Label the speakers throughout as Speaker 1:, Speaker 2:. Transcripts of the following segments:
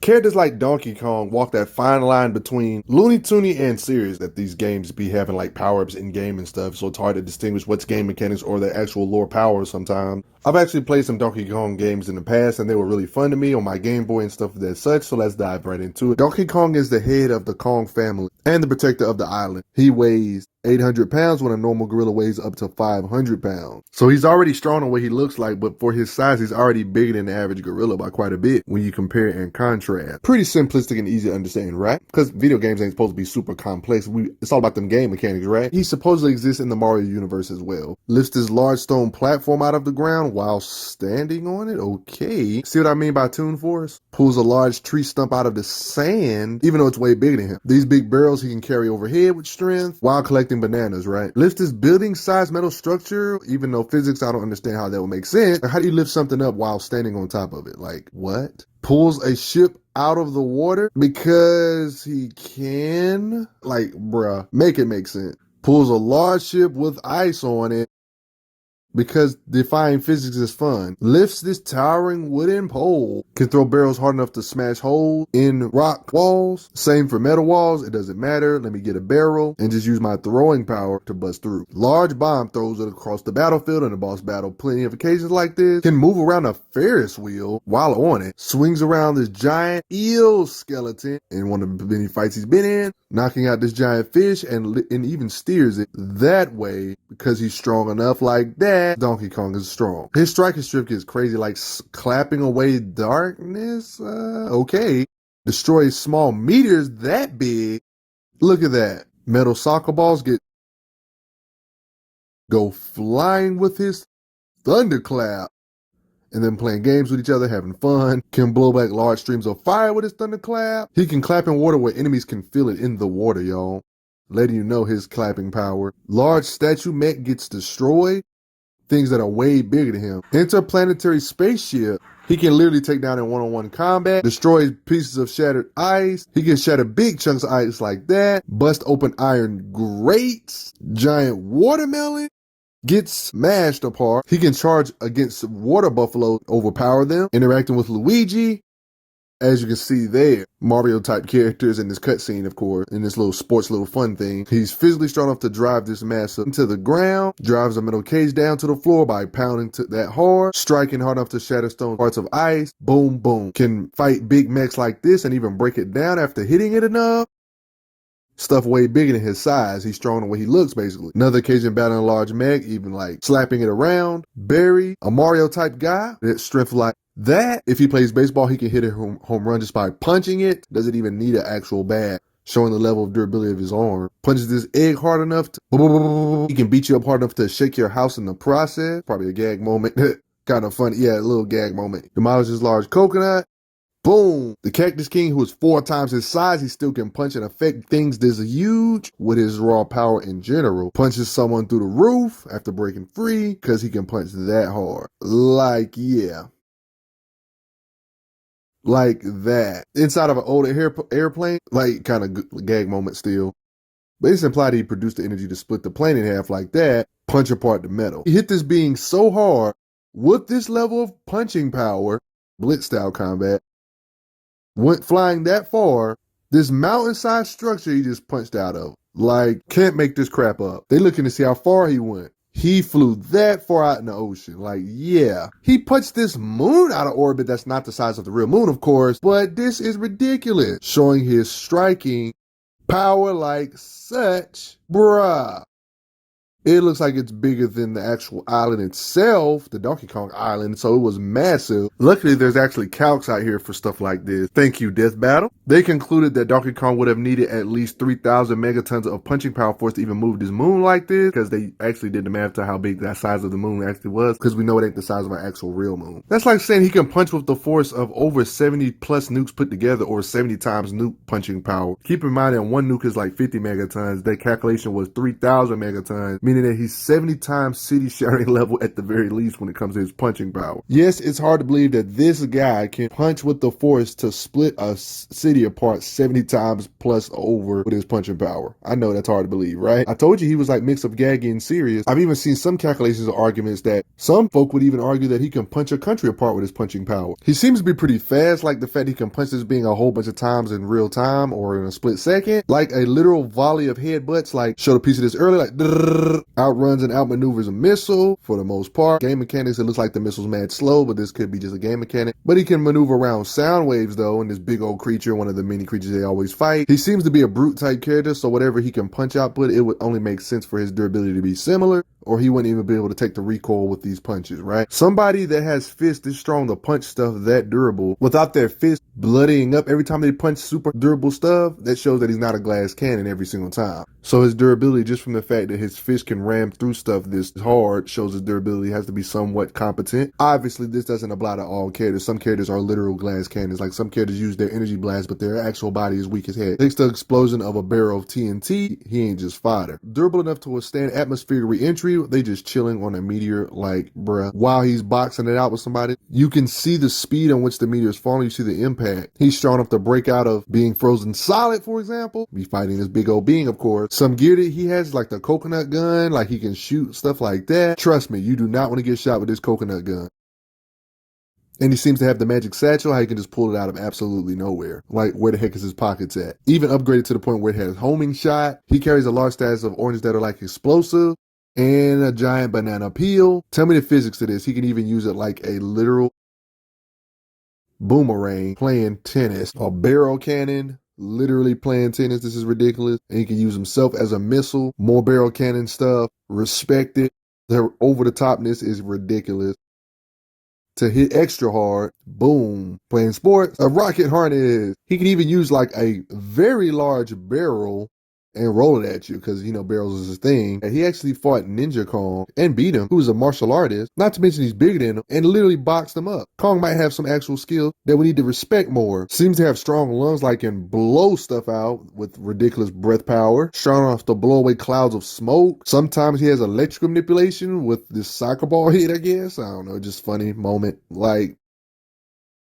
Speaker 1: Characters like Donkey Kong walk that fine line between Looney Toony and serious that these games be having like power-ups in game and stuff, so it's hard to distinguish what's game mechanics or the actual lore powers sometimes. I've actually played some Donkey Kong games in the past and they were really fun to me on my Game Boy and stuff of that such, so let's dive right into it. Donkey Kong is the head of the Kong family and the protector of the island. He weighs 800 pounds when a normal gorilla weighs up to 500 pounds. So he's already strong on what he looks like, but for his size, he's already bigger than the average gorilla by quite a bit when you compare and contrast. Pretty simplistic and easy to understand, right? Because video games ain't supposed to be super complex. It's all about them game mechanics, right? He supposedly exists in the Mario universe as well. Lifts this large stone platform out of the ground while standing on it? Okay. See what I mean by Toon Force? Pulls a large tree stump out of the sand, even though it's way bigger than him. These big barrels he can carry overhead with strength while collecting bananas, right? Lifts this building-sized metal structure, even though physics, I don't understand how that would make sense. How do you lift something up while standing on top of it? Like, what? Pulls a ship out of the water because he can? Like, bruh, make it make sense. Pulls a large ship with ice on it because defying physics is fun. Lifts this towering wooden pole. Can throw barrels hard enough to smash holes in rock walls. Same for metal walls. It doesn't matter. Let me get a barrel and just use my throwing power to bust through. Large bomb throws it across the battlefield in a boss battle. Plenty of occasions like this. Can move around a Ferris wheel while on it. Swings around this giant eel skeleton in one of the many fights he's been in. Knocking out this giant fish and even steers it that way because he's strong enough like that. Donkey Kong is strong. His striking strip gets crazy, like clapping away darkness. Okay. Destroys small meteors that big. Look at that. Metal soccer balls go flying with his thunderclap. And then playing games with each other, having fun. Can blow back large streams of fire with his thunderclap. He can clap in water where enemies can feel it in the water, y'all. Letting you know his clapping power. Large statue mech gets destroyed. Things that are way bigger than him. Interplanetary spaceship. He can literally take down in one-on-one combat. Destroys pieces of shattered ice. He can shatter big chunks of ice like that. Bust open iron grates. Giant watermelon. Gets smashed apart. He can charge against water buffalo, overpower them. Interacting with Luigi. As you can see there, Mario type characters in this cutscene, of course, in this little sports, little fun thing. He's physically strong enough to drive this mass into the ground, drives a metal cage down to the floor by pounding that hard, striking hard enough to shatter stone parts of ice. Boom, boom. Can fight big mechs like this and even break it down after hitting it enough. Stuff way bigger than his size. He's strong the way he looks, basically. Another occasion battling a large mech, even like slapping it around. Barry, a Mario type guy, that strength like that. If he plays baseball, he can hit a home run just by punching it. Doesn't even need an actual bat. Showing the level of durability of his arm. Punches this egg hard enough to, he can beat you up hard enough to shake your house in the process. Probably a gag moment. Kind of funny. Yeah, a little gag moment. Demolishes large coconut. Boom! The Cactus King, who is 4 times his size, he still can punch and affect things this huge with his raw power in general. Punches someone through the roof after breaking free because he can punch that hard. Like, yeah. Like that. Inside of an old airplane, like kind of gag moment still. But it's implied he produced the energy to split the plane in half like that, punch apart the metal. He hit this being so hard with this level of punching power, blitz style combat, went flying that far, this mountainside structure he just punched out of. Like, can't make this crap up. They looking to see how far he went. He flew that far out in the ocean. Like, yeah. He punched this moon out of orbit that's not the size of the real moon, of course, but this is ridiculous. Showing his striking power like such. Bruh. It looks like it's bigger than the actual island itself, the Donkey Kong Island, so it was massive. Luckily, there's actually calcs out here for stuff like this. Thank you, Death Battle. They concluded that Donkey Kong would have needed at least 3,000 megatons of punching power for us to even move this moon like this, because they actually did the math to how big that size of the moon actually was, because we know it ain't the size of an actual real moon. That's like saying he can punch with the force of over 70 plus nukes put together, or 70 times nuke punching power. Keep in mind that one nuke is like 50 megatons. That calculation was 3,000 megatons, meaning meaning that he's 70 times city shattering level at the very least when it comes to his punching power. Yes, it's hard to believe that this guy can punch with the force to split a city apart 70 times plus over with his punching power. I know that's hard to believe, right? I told you he was like mix of gaggy and serious. I've even seen some calculations or arguments that some folk would even argue that he can punch a country apart with his punching power. He seems to be pretty fast, like the fact he can punch this being a whole bunch of times in real time or in a split second, like a literal volley of headbutts, like showed a piece of this earlier, like outruns and outmaneuvers a missile for the most part. Game mechanics, it looks like the missile's mad slow, but this could be just a game mechanic. But he can maneuver around sound waves though, and this big old creature, one of the many creatures they always fight. He seems to be a brute type character, so whatever he can punch output, it would only make sense for his durability to be similar, or he wouldn't even be able to take the recoil with these punches, right? Somebody that has fists this strong to punch stuff that durable without their fist bloodying up every time they punch super durable stuff, that shows that he's not a glass cannon every single time. So his durability, just from the fact that his fist can ram through stuff this hard, shows his durability has to be somewhat competent. Obviously, this doesn't apply to all characters. Some characters are literal glass cannons. Like some characters use their energy blast, but their actual body is weak as heck. Thanks to the explosion of a barrel of TNT, he ain't just fodder. Durable enough to withstand atmospheric re-entry, they just chilling on a meteor, like, bruh. While he's boxing it out with somebody, you can see the speed on which the meteor is falling. You see the impact. He's strong enough to break out of being frozen solid, for example. Be fighting this big old being, of course. Some gear that he has, like the coconut gun, like he can shoot stuff like that. Trust me, you do not want to get shot with this coconut gun. And he seems to have the magic satchel, how he can just pull it out of absolutely nowhere. Like, where the heck is his pockets at? Even upgraded to the point where it has homing shot. He carries a large stash of oranges that are like explosive and a giant banana peel. Tell me the physics of this. He can even use it like a literal boomerang playing tennis. A barrel cannon, literally playing tennis. This is ridiculous. And he can use himself as a missile. More barrel cannon stuff. Respect it. The over-the-topness is ridiculous. To hit extra hard, boom, playing sports, a rocket harness. He can even use like a very large barrel and roll it at you, because, you know, barrels is his thing. And he actually fought Ninja Kong and beat him, who is a martial artist, not to mention he's bigger than him, and literally boxed him up. Kong might have some actual skill that we need to respect more. Seems to have strong lungs, like can blow stuff out with ridiculous breath power, strong enough to blow away clouds of smoke. Sometimes he has electrical manipulation with this soccer ball hit, I guess. I don't know, just funny moment. Like,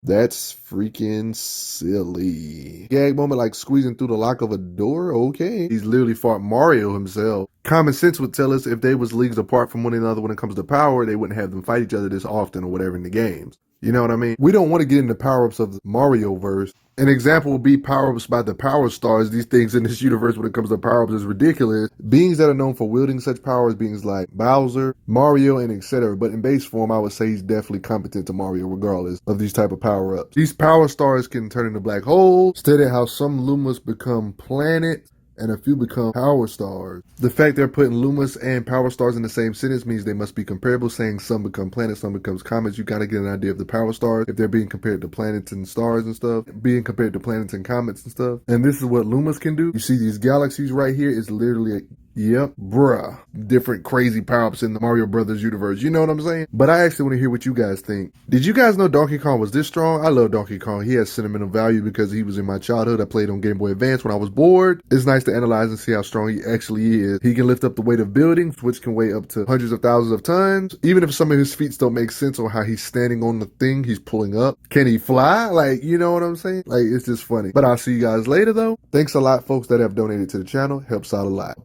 Speaker 1: that's freaking silly. Gag moment like squeezing through the lock of a door? Okay. He's literally fought Mario himself. Common sense would tell us if they was leagues apart from one another when it comes to power, they wouldn't have them fight each other this often or whatever in the games. You know what I mean? We don't want to get into power-ups of the Mario-verse. An example would be power-ups by the Power Stars. These things in this universe when it comes to power-ups is ridiculous. Beings that are known for wielding such powers, beings like Bowser, Mario, and etc. But in base form, I would say he's definitely competent to Mario regardless of these type of power-ups. These Power Stars can turn into black holes, stated how some Lumas become planets, and a few become power stars. The fact they're putting Lumas and power stars in the same sentence means they must be comparable, saying some become planets, some becomes comets. You gotta get an idea of the power stars if they're being compared to planets and stars and stuff, being compared to planets and comets and stuff. And this is what Lumas can do. You see these galaxies right here is literally yep, bruh. Different crazy power-ups in the Mario Brothers universe. You know what I'm saying? But I actually want to hear what you guys think. Did you guys know Donkey Kong was this strong? I love Donkey Kong. He has sentimental value because he was in my childhood. I played on Game Boy Advance when I was bored. It's nice to analyze and see how strong he actually is. He can lift up the weight of buildings, which can weigh up to hundreds of thousands of tons. Even if some of his feats don't make sense on how he's standing on the thing he's pulling up. Can he fly? Like, you know what I'm saying? Like, it's just funny. But I'll see you guys later, though. Thanks a lot, folks that have donated to the channel. Helps out a lot.